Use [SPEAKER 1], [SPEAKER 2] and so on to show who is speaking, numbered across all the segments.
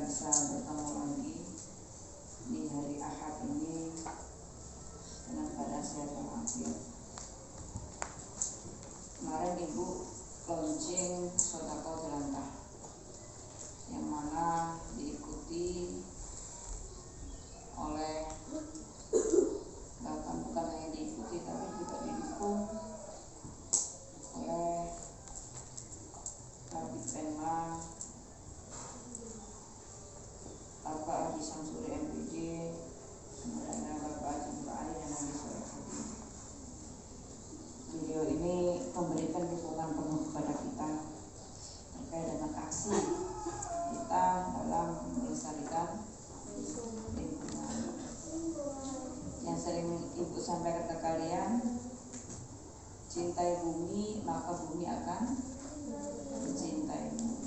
[SPEAKER 1] bisa bertemu lagi di hari Ahad ini dengan keadaan sehat walafiat. Kemarin Ibu launching Sodako Jelantah yang mana diikuti oleh, bahkan bukan hanya diikuti tapi juga didukung oleh Kabid Penma, Bapak Haji Samsuri MPD, kemudian Bapak Haji Murali dan Haji Soehadi. Video ini memberikan dukungan penuh kepada kita terkait dengan aksi kita dalam melestarikan lingkungan. Yang sering Ibu sampaikan ke kalian, cintai bumi maka bumi akan mencintaimu.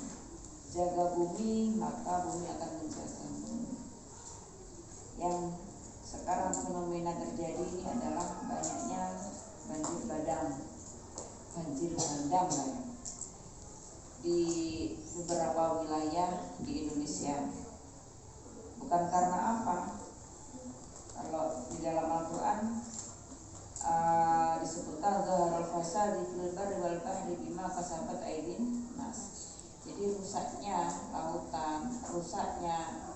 [SPEAKER 1] Jaga bumi maka bumi akan menjagamu. Yang sekarang fenomena terjadi ini adalah banyaknya banjir bandang lah ya, di beberapa wilayah di Indonesia. Bukan karena apa? Kalau di dalam Al-Quran disebutkan zaharul fasadi fil barri wal bahri bima kasabat aydin nas. Jadi rusaknya lautan, rusaknya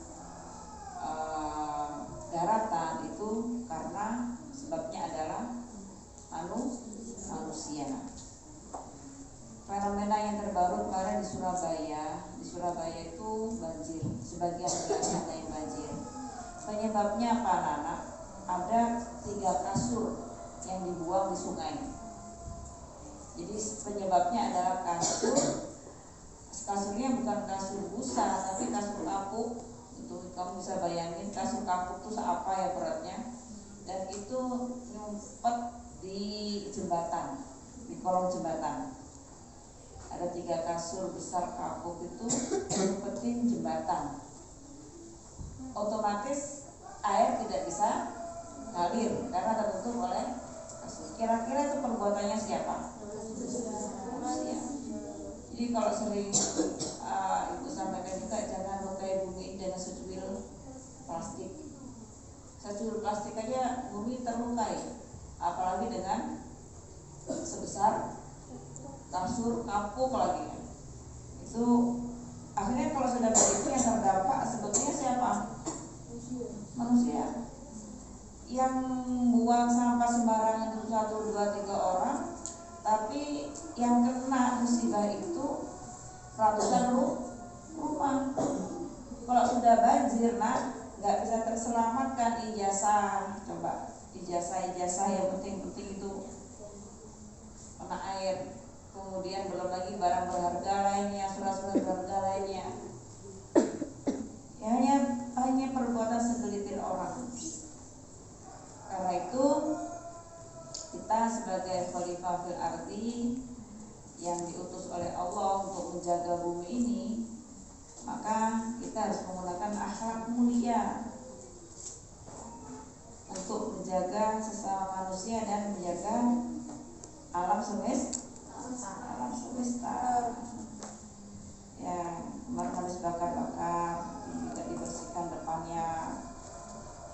[SPEAKER 1] daratan itu karena sebabnya adalah manusia. Fenomena yang terbaru kemarin di Surabaya itu banjir, sebagian wilayah ada yang banjir. Penyebabnya apa anak-anak? Ada 3 kasur yang dibuang di sungai. Jadi penyebabnya adalah kasurnya bukan kasur busa tapi kasur kapuk. Untuk kamu bisa bayangin kasur kapuk itu seapa ya beratnya. Dan itu nyumpet di jembatan, di kolong jembatan. Ada 3 kasur besar kapuk itu nyumpetin jembatan. Otomatis air tidak bisa ngalir karena tertutup oleh kasur. Kira-kira itu perbuatannya siapa? Manusia. Jadi kalau sering Ibu sampaikan juga, jangan lukai bumi dengan secuil plastik. Secuil plastik aja bumi terlukai, apalagi dengan sebesar kasur kapuk lagi. Itu akhirnya kalau sudah begitu yang terdampak sebetulnya siapa? Manusia. Yang buang sampah sembarangan itu 1, 2, 3 orang, tapi yang kena musibah itu ratusan rumah. Kalau sudah banjir, nggak bisa terselamatkan ijazah. Coba ijazah yang penting itu kena air. Kemudian belum lagi barang berharga lainnya, surat-surat berharga lainnya. Ya, hanya perbuatan segelitir orang. Karena itu kita sebagai khalifah fil ardi yang diutus oleh Allah untuk menjaga bumi ini, maka kita harus menggunakan akhlak mulia untuk menjaga sesama manusia dan menjaga alam semesta. Ya, kemarin habis bakar-bakar juga dibersihkan depannya,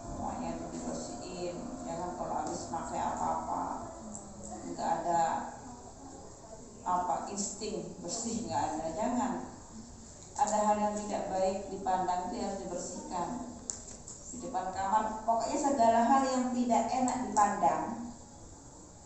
[SPEAKER 1] semuanya itu dibersihin. Jangan kalau habis pakai apa-apa nggak ada insting bersih, nggak ada. Jangan ada hal yang tidak baik dipandang itu harus dibersihkan di depan kamar. Pokoknya segala hal yang tidak enak dipandang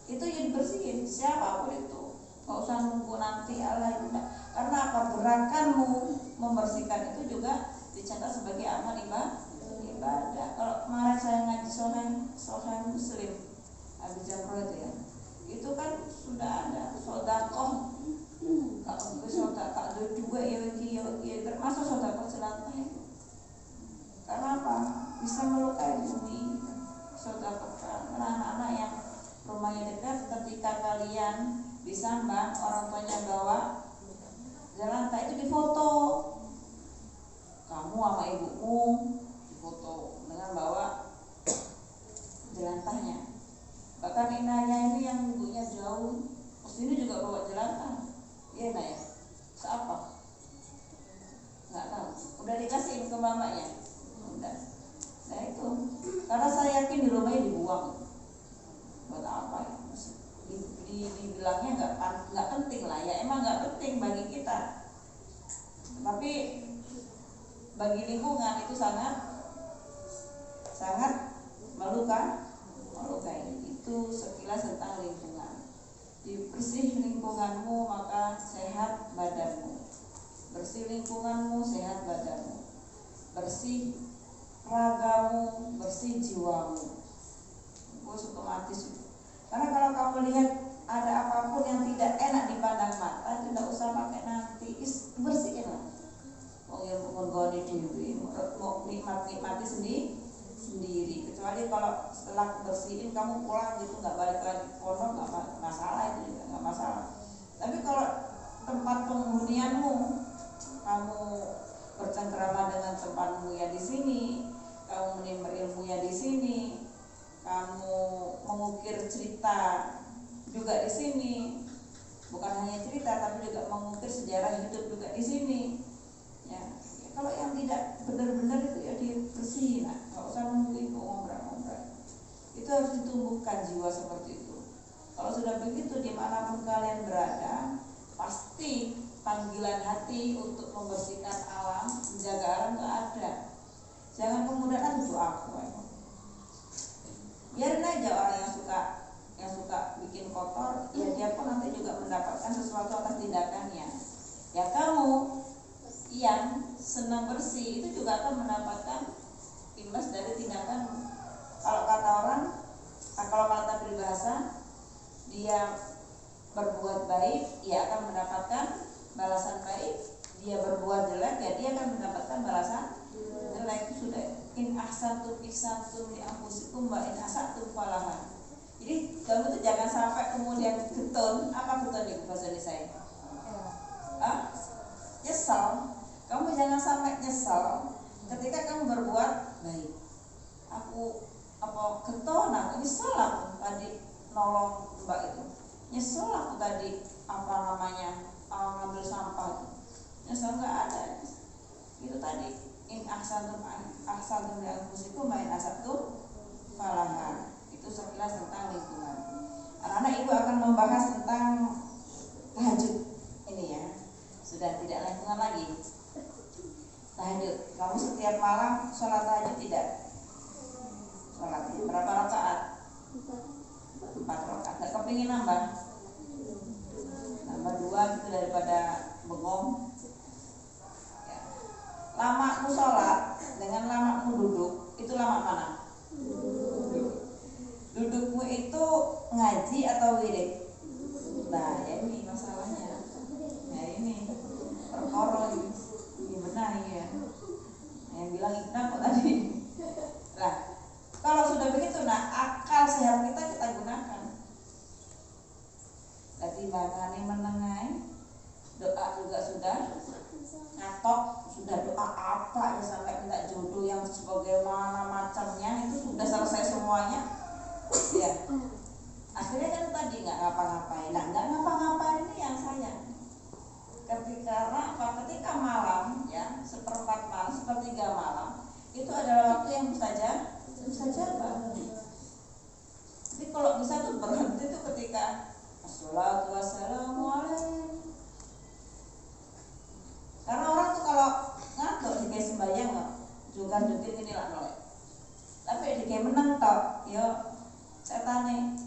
[SPEAKER 1] itu ya dibersihin, siapapun itu. Gak usah nunggu nanti Allah itu. Karena apa? Gerakanmu membersihkan itu juga dicatat sebagai amal ibadah. Kalau kemarin saya ngaji Sahih Muslim Abi Jamroh itu ya, itu kan sudah ada sodakoh. Kalau sodakoh ada juga ya termasuk sodakoh jelantah itu. Karena apa? Bisa melukai bumi. Sodakoh karena anak-anak yang rumahnya dekat, ketika kalian disambang, orang tuanya bawa jelantah itu difoto. Kamu sama ibumu difoto dengan bawa jelantahnya. Bahkan inanya ini yang ibunya jauh, ini juga bawa jelantah. Iya, Nak ya? Seapa? Nggak tahu. Udah dikasihin ke mamanya? Udah. Nah itu, karena saya yakin di rumahnya dibuang. Buat apa ya? Dibilangnya nggak penting lah ya, emang nggak penting bagi kita. Tapi bagi lingkungan itu sangat melukai. Itu sekilas tentang lingkungan. Bersih lingkunganmu maka sehat badanmu. Bersih lingkunganmu sehat badanmu. Bersih ragamu, bersih jiwamu. Otomatis. Karena kalau kamu lihat ada apapun yang tidak enak dipandang mata, tidak usah pakai nanti, bersihin lah. Oh ya, menggoni dewi, mau nikmati sendiri. Kecuali kalau setelah bersihin kamu pulang gitu, nggak balik lagi ke pondok, nggak masalah, itu juga nggak masalah. Tapi kalau tempat penghunianmu, kamu bercengkrama dengan tempatmu ya di sini, kamu menimba ilmu ya di sini, kamu mengukir cerita juga di sini, bukan hanya cerita tapi juga mengukir sejarah hidup juga di sini. Ya, kalau yang tidak benar-benar itu ya dibersihin, nggak usah nungguin ngobrol. Itu harus ditumbuhkan jiwa seperti itu. Kalau sudah begitu, dimanapun kalian berada, pasti panggilan hati untuk membersihkan alam, menjaga alam nggak ada. Jangan kemudian itu aku. Biarin aja orang yang suka bikin kotor, ya dia pun nanti juga mendapatkan sesuatu atas tindakannya. Ya kamu yang senang bersih itu juga akan mendapatkan imbas dari tindakanmu. Kalau kata orang, kalau kata peribahasa, dia berbuat baik, ia akan mendapatkan balasan baik. Dia berbuat jelek, ya dia akan mendapatkan balasan jelek. Itu sudah. In ahsantum ihsantum li anfusikum wa in asatum falaha. Jadi kamu tuh jangan sampai kemudian getun. Apa getun itu bahasa Indonesia? Nyesel. Kamu jangan sampai nyesel ketika kamu berbuat baik. Aku getun, aku nyesel aku tadi nolong mbak itu. Nyesel aku tadi ngambil sampah itu. Nyesel nggak ada. Itu tadi. In ahsantum li anfusikum wa in asatum falaha. Itu sekilas tentang lingkungan. Anak-anak ibu akan membahas tentang tahajud ini ya. Sudah tidak lingkungan lagi. Tahajud. Kamu setiap malam sholat tahajud tidak? Sholatnya berapa rakaat? 4 rakaat. Gak kepingin nambah? Nambah 2 gitu daripada bengong. Lamamu sholat dengan lamamu duduk, itu lama mana? Dudukmu itu ngaji atau wirid? Nah ya ini masalahnya. Ya ini perkara ini benar ya. Yang bilang Ibnu kok tadi. Nah kalau sudah begitu, akal sehat kita gunakan. Tadi bahkan menengai, doa juga sudah ngatok, sudah doa apa ya sampai minta jodoh yang sebagaimana macamnya itu sudah selesai semuanya. Ya. Akhirnya kan tadi nggak ngapa-ngapain. Nggak ngapa-ngapain ini yang sayang. Ketika malam ya, 1/4 malam, 1/3 malam itu adalah waktu yang mustajabah. Tapi kalau bisa tuh berhenti tuh ketika assalatu wassalamu alaikum. Karena orang tuh kalau ngantuk di kayak sembahyang juga dukir ini lah nolak. Tapi di kayak menang tok, yo setan nih.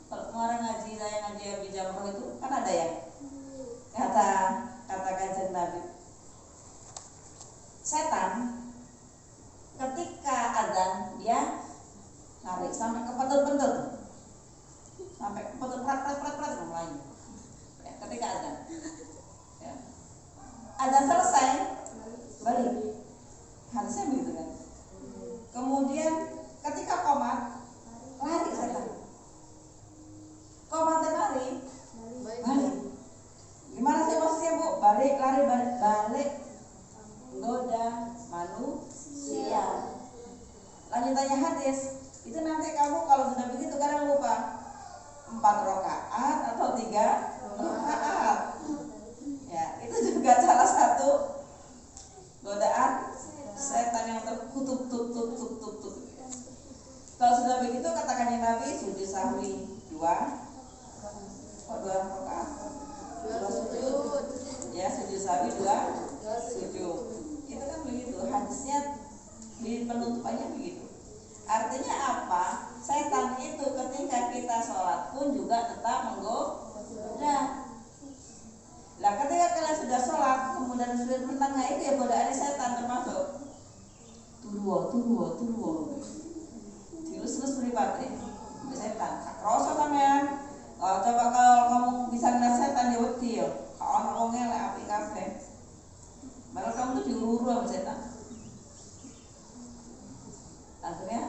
[SPEAKER 1] Kalau kemarin saya ngaji Abi Jamroh itu kan ada ya kata Kanjeng Nabi. Setan ketika adzan dia narik sampai ke pentut-pentut, sampai ke pentut prat mulai. Ketika adzan. Adzan selesai, balik. Harusnya begitu kan. Kemudian ketika qomat, lari setan. Qomatnya lari, balik. Gimana sih maksudnya Bu? Balik. Goda manusia. Lanjutannya hadis. Itu nanti kamu kalau sudah begitu kadang lupa 4 rakaat atau 3 rakaat. Ya, itu juga salah satu godaan sahwi 2 rakaat, 2 sujud. Ya, sujud sahwi 2 sujud. Itu kan begitu. Hadisnya di penutupannya begitu. Artinya apa? Setan itu ketika kita sholat pun juga tetap menggoda. Lah ketika kalian sudah sholat kemudian sudah bertengah, itu ya godaan setan termasuk turwo terus beribad setan rasa sampean. Coba kalau kamu bisa ngeliat setan ya wedi ya kalau orang ngelek api kafe malah kamu tuh diururu sama setan akhirnya.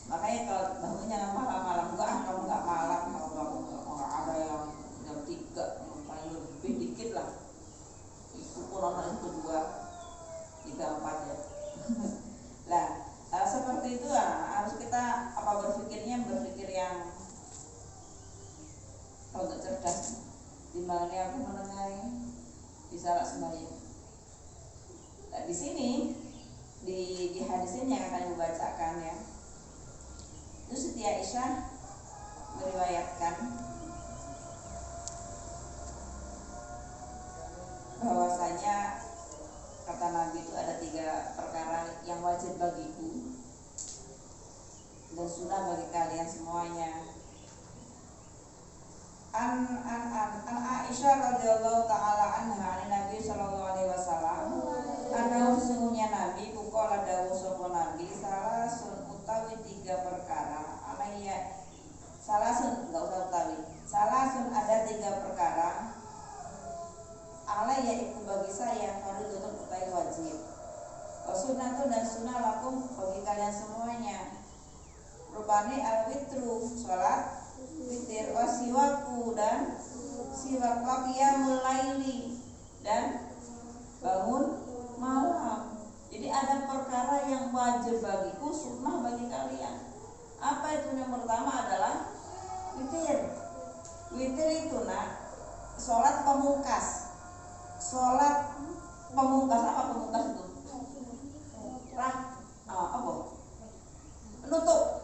[SPEAKER 1] Makanya kalau bangun jangan malam-malam. Kamu nggak malam, kalau kamu nggak ada yang jam 3 paling lebih dikit lah, itu pun orang itu 2, 3, 4 ya. Nah, seperti itu harus kita berpikir yang agak cerdas. Dimana aku menengahi bisa sembahyang. Nah, di sini di hadis ini yang akan dibacakan ya, itu Siti Aisyah meriwayatkan bahwasanya kata Nabi itu ada 3 perkara yang wajib bagiku dan sunnah bagi kalian semuanya. An Aisyah radhiyallahu taala anha Nabi sallallahu alaihi wasallam ana sesungguhnya Nabi bukola dawuh sapa Nabi salah sun utawi 3 perkara alaiya salah sun enggak usah utawi salah sun ada 3 perkara alaiya iku bagi saya fardhu utawi wajib sunnah dan sunnah lakum bagi kalian semuanya rupane al-witru salat witir wasiwaku dan siwak qiyamul laili dan bangun malam. Jadi ada perkara yang wajib bagiku, sunnah bagi kalian. Apa itu? Yang pertama adalah witir. Witir itu sholat pamungkas. Sholat pamungkas, apa pamungkas itu? Apa? Penutup.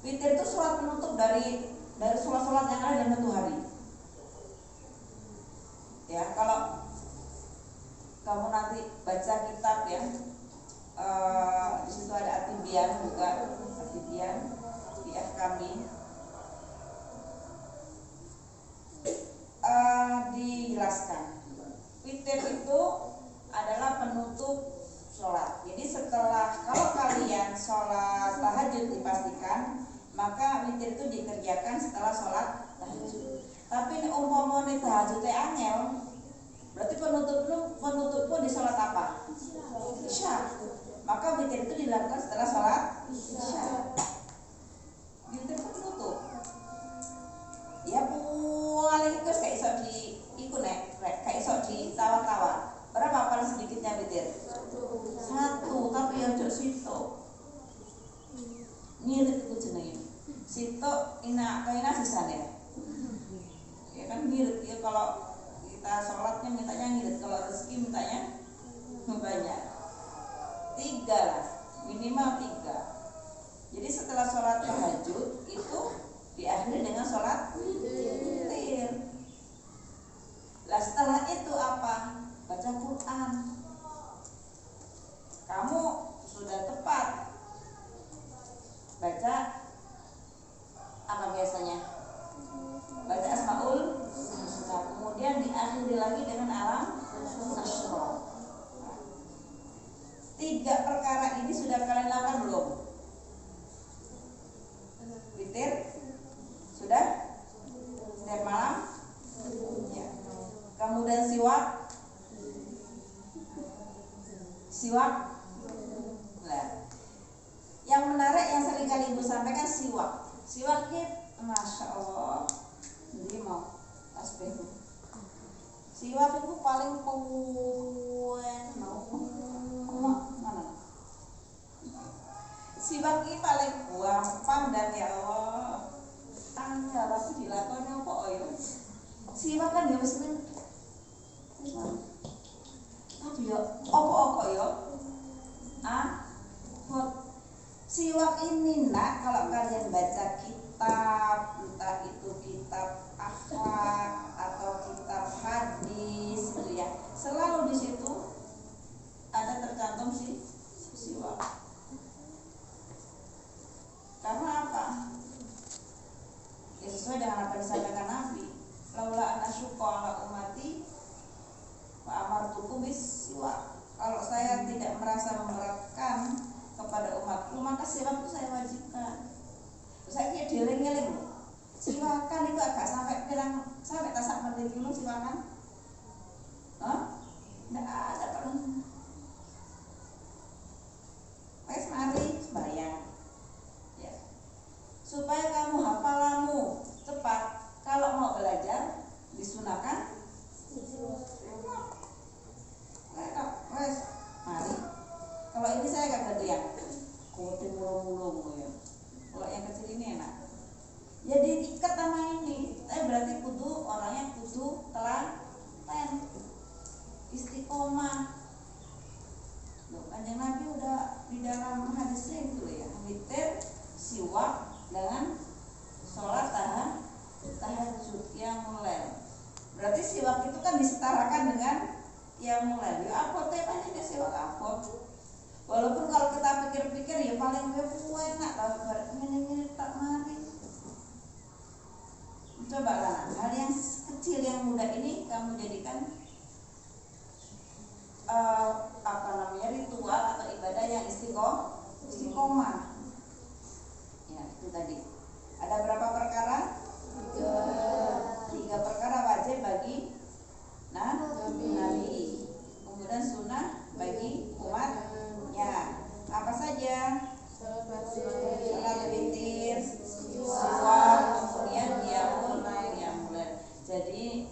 [SPEAKER 1] Witir itu sholat penutup dari sholat-sholat yang ada dalam 1 hari. Ya, kalau kamu nanti baca kitab ya, di situ ada At-Tibyan juga, At-Tibyan di kami dijelaskan. Witir itu adalah penutup sholat. Jadi kalau kalian sholat tahajud dipastikan, maka witir itu dikerjakan setelah sholat tahajud. Tapi umpamane tahajud angel, berarti penutup pun di sholat apa? Isya. Maka witir itu dilakukan setelah sholat isya. Witir itu penutup. Ya paling itu kayak iso kayak iso ditawar-tawar. Berapa paling sedikitnya witir? 1, tapi ya ojo sitok. Ngirit itu jenenge. Sitok kaina sisan ya. Ya kan ngirit ya, kalau kita sholatnya mintanya ngirit, kalau rezeki mintanya banyak. 3 lah, minimal 3. Jadi setelah sholat tahajud itu diakhiri dengan sholat witir. Lah setelah itu apa? Baca Quran. Kamu sudah tepat baca apa biasanya? Baca Asmaul Husna, kemudian diakhiri lagi dengan alam nasyra. 3 perkara ini sudah kalian lakukan belum? Witir sudah setiap malam ya. Kemudian siwak. Nah, yang menarik yang sering kali Ibu sampaikan siwak ini Masya Allah, jadi mau tasbih. Siwak itu paling mana? Siwak ini paling gampang dan ya Allah angel tapi dilakukan apa ya? Siwak kan ya mesti tapi ya apa ya? Siwak ini istiqomah. Loh, Kanjeng Nabi udah di dalam hadisnya itu ya, witir, siwak dengan sholat tahajud yang mulai. Berarti siwak itu kan disetarakan dengan yang mulai. Ya apa teh banyak siwak apa? Walaupun kalau kita pikir-pikir ya paling enak lah ini tak mari. Coba lah hal yang kecil yang mudah ini kamu jadikan ritual atau ibadah yang istiqomah. Ya itu tadi. Ada berapa perkara? 3 perkara wajib bagi Nabi. Kemudian sunnah bagi umatnya. Apa saja? Salat witir, siwak, kemudian qiyamul lail. Jadi,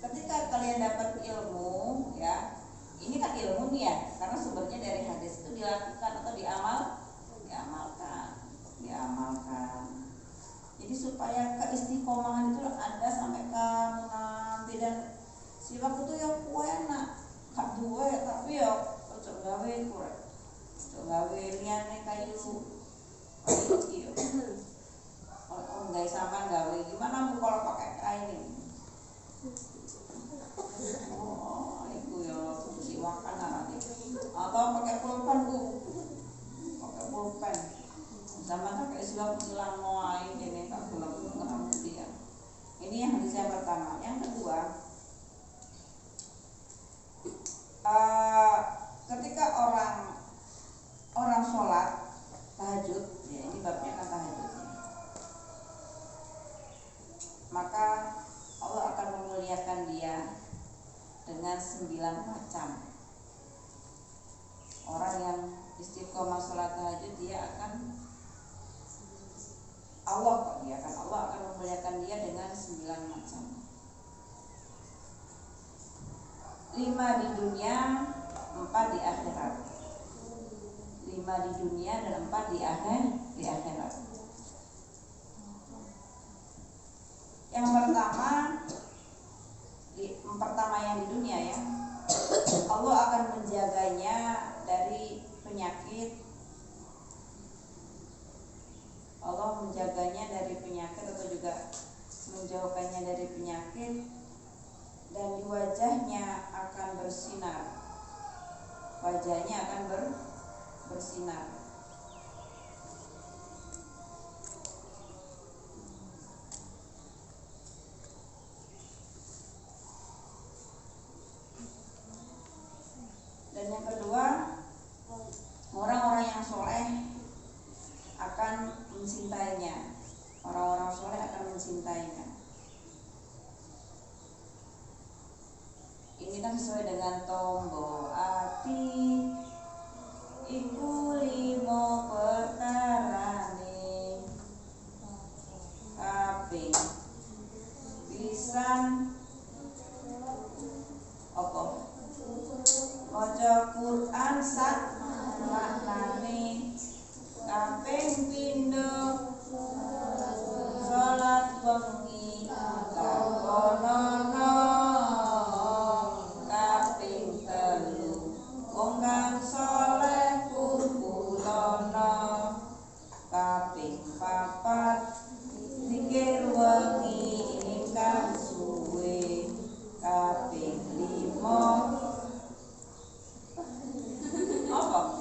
[SPEAKER 1] ketika kalian dapat ilmu, ya, ini kan ilmu nih ya, karena sumbernya dari hadis itu dilakukan atau diamalkan. Jadi supaya keistiqomahan itu ada sampai kamu nanti, dan siwak itu yang enak, gak duwe tapi ya cocok gawe kurang. Cocok gawe liyane kayu iki yo. Kalau nggak sampai gawe gimana Bu kalau pakai kain ini? Oh, itu ya siwakan nanti. Atau pakai pulpen Bu. Pakai pulpen. Sama pakai siwak hilang moai ini tak pulang dia. Ini yang hadis yang pertama. Yang kedua, ketika orang sholat tahajud, ya ini babnya kan tahajud, maka Allah akan memuliakan dia dengan 9 macam. Orang yang istiqomah sholat tahajud, Allah akan memuliakan dia dengan 9 macam. 5 di dunia, 4 di akhirat. 5 di dunia dan 4 di akhirat. Yang pertama yang di dunia ya, Allah akan menjaganya dari penyakit. Allah menjaganya dari penyakit atau juga menjauhkannya dari penyakit, dan di wajahnya akan bersinar. Wajahnya akan bersinar. Dan yang kedua, orang-orang yang soleh akan mencintainya. Orang-orang soleh akan mencintainya. Ini kan sesuai dengan tombo ati iku 5 perkarane. Kaping pisan apa? Maca Quran sak maknane. Kaping pindho salat wengi lakonono. Kaping 3 wong kang saleh kumpulono. Kaping 4 zikir wengi ingkang suwe. Kaping 5 apa?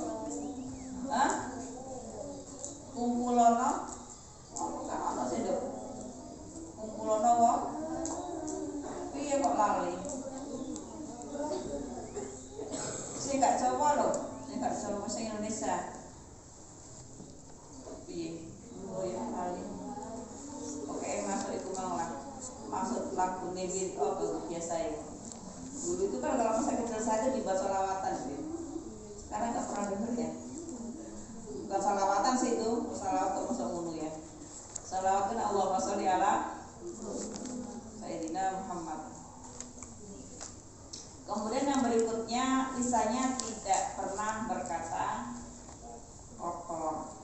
[SPEAKER 1] Kumpulono. Oh, kan ana sing nduk. Kumpulono wong. Piye kok lali? Sing gak Jawa lho, sing gak Jawa sing Indonesia. Piye? Oh ya lali. Oke, masuk itu mau lah. Masuk lagu Nebi biasa ya. Dulu itu kan kalau masa kecil saya dibuat sholawatan gitu. Sekarang gak pernah denger ya. Bukan salawatan sih itu, salawat ke masuk mulu ya. Salawat kan Allahumma sholli ala Sayyidina Muhammad. Kemudian yang berikutnya, lisannya tidak pernah berkata kotor.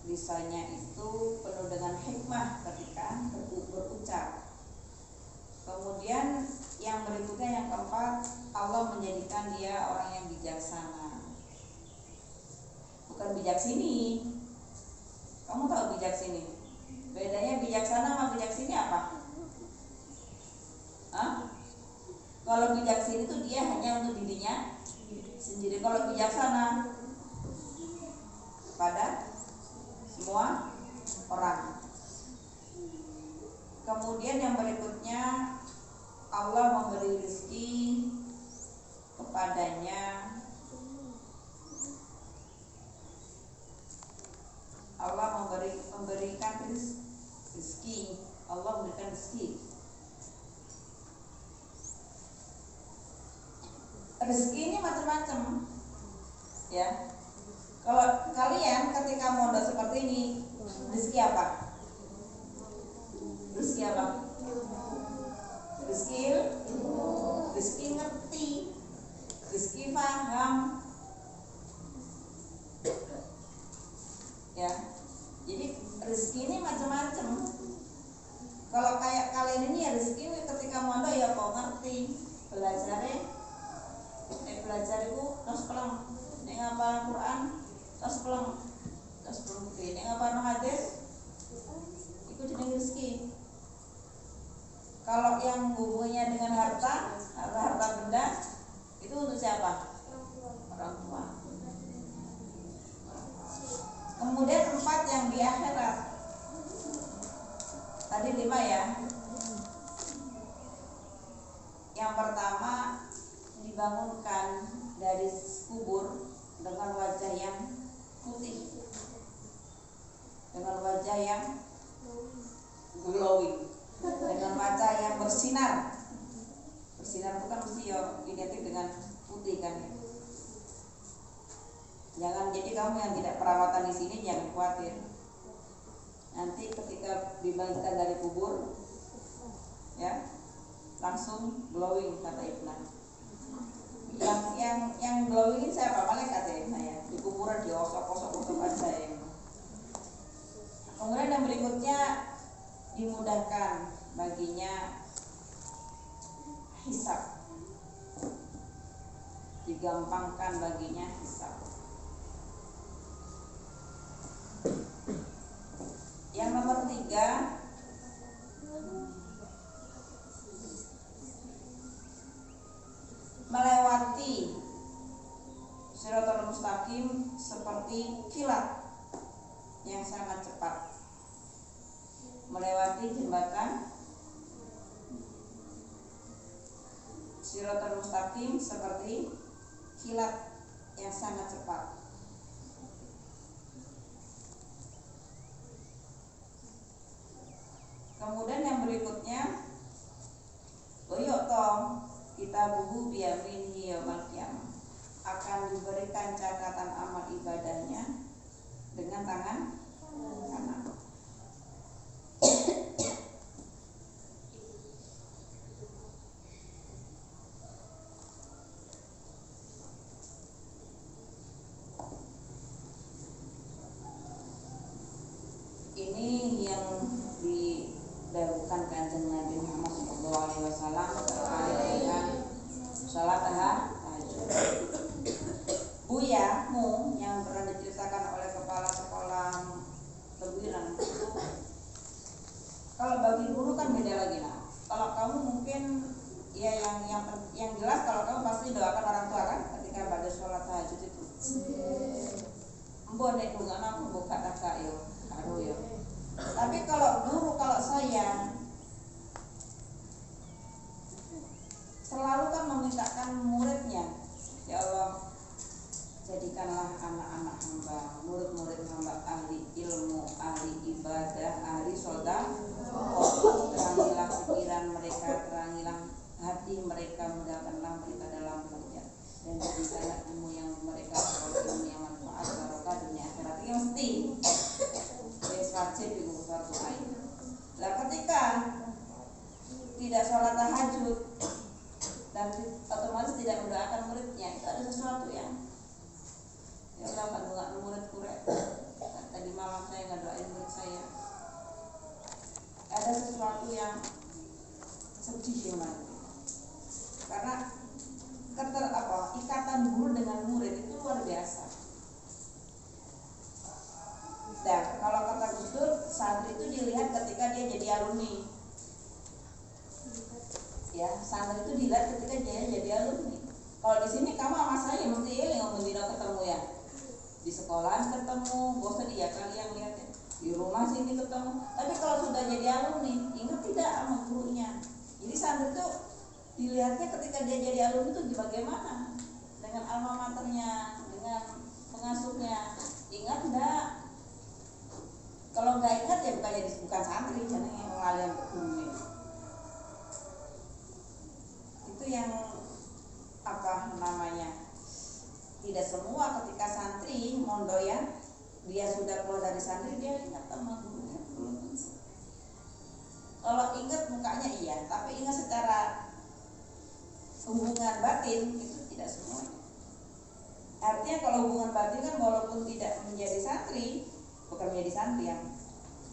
[SPEAKER 1] lisannya itu penuh dengan hikmah ketika berucap. Kemudian yang berikutnya, yang keempat, Allah menjadikan dia orang yang bijaksana. Bukan bijaksini. Kamu tahu bijaksini? Bedanya bijaksana sama bijaksini apa? Hah? Kalau bijaksini itu dia hanya untuk dirinya sendiri. Kalau bijaksana pada semua orang. Kemudian yang berikutnya, Allah memberi rezeki kepadanya. Allah memberikan rezeki. Allah memberikan rezeki. Rezeki ini macam-macam, ya. Kalau kalian ketika mondok seperti ini, rezeki apa? Rezeki apa? Rezeki ngerti, rezeki paham, ya. Jadi rezeki ini macam-macam. Kalau kayak kalian ini ya rezeki ketika mondok ya kok ngerti, belajar itu terus pelang, nek ngapal Quran terus pelang, nek ngapal hadis itu jeneng rezeki. Kalau yang hubungannya dengan harta benda itu untuk siapa? Orang tua. Kemudian 4 yang di akhirat. Tadi 5 ya. Yang pertama, dibangunkan dari kubur dengan wajah yang putih, dengan wajah yang glowing, dengan wajah yang bersinar. Bersinar itu kan mesti ya identik dengan putih kan ya. Jangan, jadi kamu yang tidak perawatan di sini jangan khawatir. Nanti ketika dibangkitkan dari kubur, ya langsung glowing kata Ibnu. Yang glowing ini siapa? Malaikat ya saya. Di kuburan diosok-osok aja ya. Kemudian yang berikutnya, dimudahkan baginya hisab, digampangkan baginya hisab. Yang nomor 3, melewati Shiratal Mustaqim seperti kilat yang sangat cepat. Melewati jembatan Shiratal Mustaqim seperti kilat yang sangat cepat. Kemudian yang berikutnya, boyotong kita buhu biyaminihi yaumil qiyamah, akan diberikan catatan amal ibadahnya dengan tangan kanan. Ini yang didahulukan Kanjeng Nabi Muhammad SAW terkait dengan sholat tahajud. Buyamu yang pernah diceritakan oleh kepala sekolah Tebuireng itu, kalau bagi guru kan beda lagi lah. Kalau kamu mungkin ya yang jelas, kalau kamu pasti doakan orang tua kan ketika pada sholat tahajud itu. Mbok nek dungan aku buka kakak yo, karo yo. Tapi kalau guru, kalau saya selalu kan memintakan muridnya, ya Allah, jadikanlah anak-anak hamba, murid-murid hamba ahli ilmu, ahli ibadah, ahli sedekah. Terangilah pikiran mereka, terangilah hati mereka, mudahkanlah mereka dalam belajar, dan jadikanlah ilmu yang mereka peroleh ilmu yang manfaat, barokah dunia akhirat. Ini mesti wajib itu suatu ayat. Lah ketika tidak sholat tahajud dan otomatis tidak mendoakan muridnya, itu ada sesuatu yang ya Allah, kandungan murid kurek. Tadi malam saya Nah, kalau kata Gus Dur, santri itu dilihat ketika dia jadi alumni. Ya, santri itu dilihat ketika dia jadi alumni. Kalau di sini kamu sama saya mesti eling ngomong ketemu ya. Di sekolah ketemu, bosan ya kalian lihatnya. Di rumah sini ketemu. Tapi kalau sudah jadi alumni, ingat tidak sama gurunya. Jadi santri itu dilihatnya ketika dia jadi alumni itu bagaimana? Dengan alma maternya, dengan pengasuhnya. Ingat enggak? Kalau nggak ingat ya bukan santri, jangan yang mengalir guru. Itu yang apa namanya? Tidak semua ketika santri mondoyan dia sudah keluar dari santri dia ingat sama gurunya. Kalau ingat mukanya iya, tapi ingat secara hubungan batin itu tidak semuanya. Artinya kalau hubungan batin kan walaupun tidak menjadi santri, bukan menjadi santri yang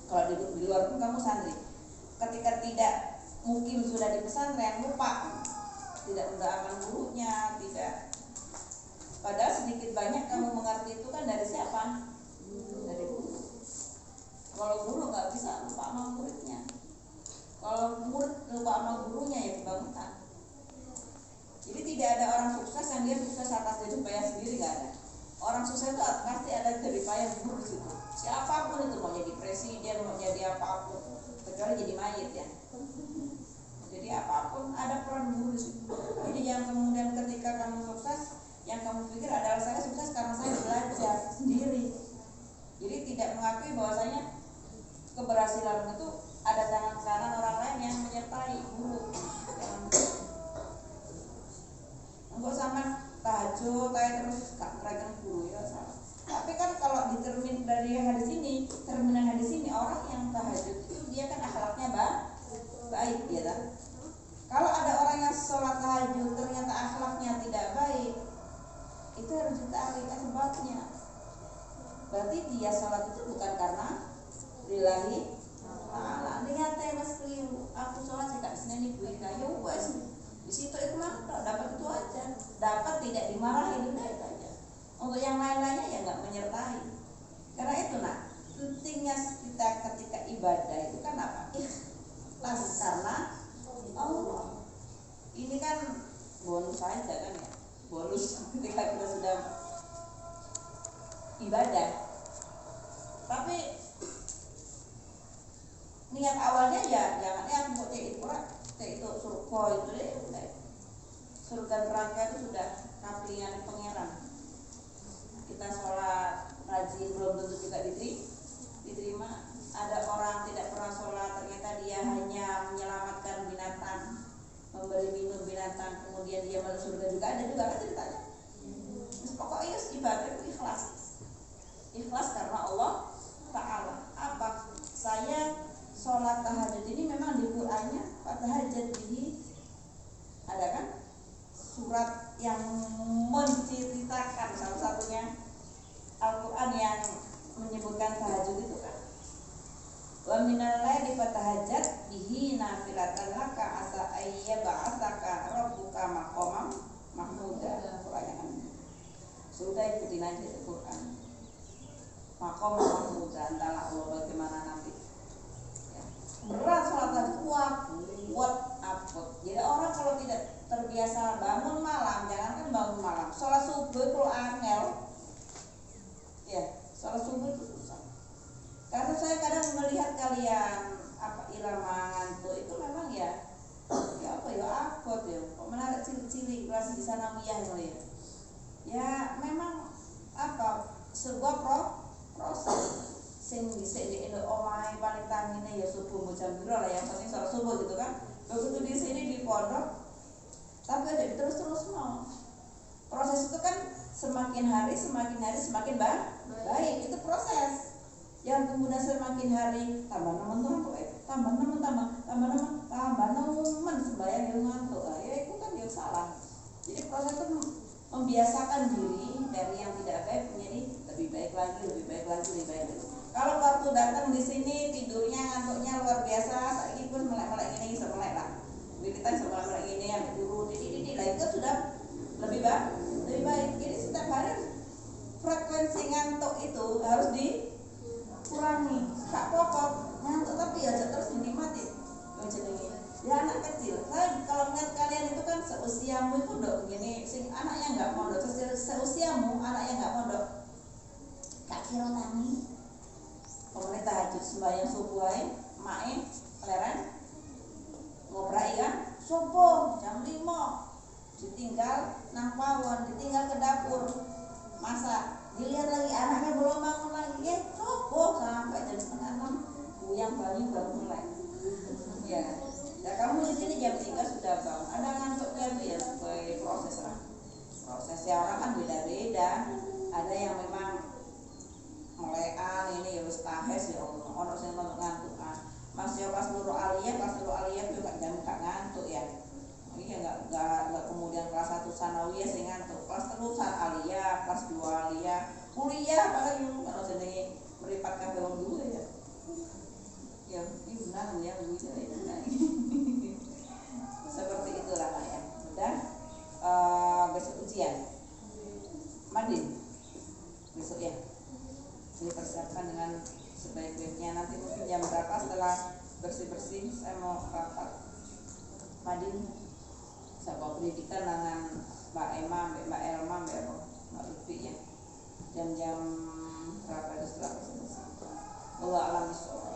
[SPEAKER 1] kalau di luar pun kamu santri. Ketika tidak mungkin sudah di pesantren lupa, tidak mendoakan gurunya, tidak. Padahal sedikit banyak kamu mengerti itu kan dari siapa? Dari guru. Kalau guru nggak bisa lupa sama muridnya. Kalau murid lupa sama gurunya ya kebangetan. Jadi tidak ada orang sukses yang dia sukses atas jerih payah sendiri, nggak ada. Orang sukses itu pasti ada jerih payah guru di situ. Siapapun itu mau jadi presiden, mau jadi apapun, kecuali jadi mayit ya. Jadi apapun ada peran guru di situ. Jadi jangan kemudian ketika kamu sukses, yang kamu pikir adalah saya sukses karena saya belajar sendiri. Jadi tidak mengakui bahwasanya keberhasilan itu ada tangan kanan orang lain yang menyertai guru. Enggak sama tahajud, terus kerakan guru ya salah. Tapi kan kalau ditermin dari hadis ini, terminan hadis ini orang yang tahajud itu dia kan akhlaknya baik ya kan. Kalau ada orang yang sholat tahajud ternyata akhlaknya tidak baik, itu harus ditarik sebabnya. Berarti dia sholat itu bukan karena lillahi ta'ala. Lihat mas keliru, aku sholat tidak seneni duit kayu wes. Di situ itu mah dapat itu aja, dapat tidak dimarahin udah itu aja. Untuk yang lain-lainnya ya nggak menyertai. Karena itu pentingnya kita ketika ibadah itu kan apa? Ikhlas karena Allah. Ini kan bonus saja kan ya, bonus ketika kita sudah ibadah. Tapi niat awalnya ya jangan aku mau cek itu surga itu deh, surga neraka itu sudah kaplian pangeran. Kita sholat rajin belum tentu juga diterima. Ada orang tidak pernah sholat ternyata dia hanya menyelamatkan binatang, memberi minum binatang, kemudian dia masuk surga juga ada juga kan ceritanya. Pokoknya ibadah itu ikhlas karena Allah Ta'ala. Apa? Saya sholat tahajud ini memang di Qur'annya tahajud bihi ada kan surat yang menceritakan salah satunya Al-Quran yang menyebutkan tahajud itu kan. Wa minal laili fatahajjat bihi nafilatan laka asa ayyab'atsaka rabbuka maqaman mahmuda. Pertanyaan. Sudah ikutin aja itu Quran. Maqam mahmuda antara Allah bagaimana nanti. Ya. Berat sholat tahajud kuat apot. Jadi orang kalau tidak terbiasa bangun malam, jangankan bangun malam, sholat subuh kalau angel. Ya, sholat subuh itu susah. Karena saya kadang melihat kalian irama ngantuk itu memang ya akut ya. Kok menarik cilik-cilik kelas di sana miyah ya. Ya memang sebuah proses sing dhisik di omahe paling tangine ya subuh jam piro lah yang penting sholat subuh gitu kan. Begitu di sini di pondok tapi ada terus mau. Proses itu kan semakin hari semakin baik. Itu proses. Yang kemudian semakin hari tambah nemen sembahyang yang ngantuk ya itu kan dia salah. Jadi proses itu membiasakan diri dari yang tidak baik menjadi lebih baik lagi. Kalau waktu datang di sini tidurnya ngantuknya luar biasa, saya pun melek ini semelek lah. Kita semelek ini yang dulu lah itu sudah lebih baik. Jadi setiap hari frekuensi ngantuk itu harus nyanyi kemudian tahajud sembahyang subuh ae mae leren ngobrai kan subuh jam 5 ditinggal nang pawon, ditinggal ke dapur masak, dilihat lagi anaknya belum bangun lagi subuh sampai jam 5:30 buyang banyu baru mulai. Ya, nah kamu di sini jam 3 sudah bangun, ada ngantuknya itu ya sebagai proses lah. Prosesnya orang kan beda-beda, ada yang memang melekan ini harus tahes ya Allah, orang yang ngantuk masih pas nurul aliyah juga jam gak ngantuk ya. Ini nggak kemudian kelas 1 sanawiyah sing ngantuk, kelas 3 aliyah, kelas 2 aliyah, kuliah apalagi kalau sedang meripat kabeh wong dulu ya. Ya, ini benar ya Bu ya. Seperti itulah ya. Dan besok ujian. Madin. Besok ya. Dipersiapkan dengan sebaik-baiknya. Nanti mungkin jam berapa setelah bersih-bersih saya mau rapat Madin. Saya bawa pendidikan dengan Mbak Emma, Mbak Elma, Mbak Lutfi ya. Jam-jam berapa itu setelah bersih-bersih. Allah alam bisawab.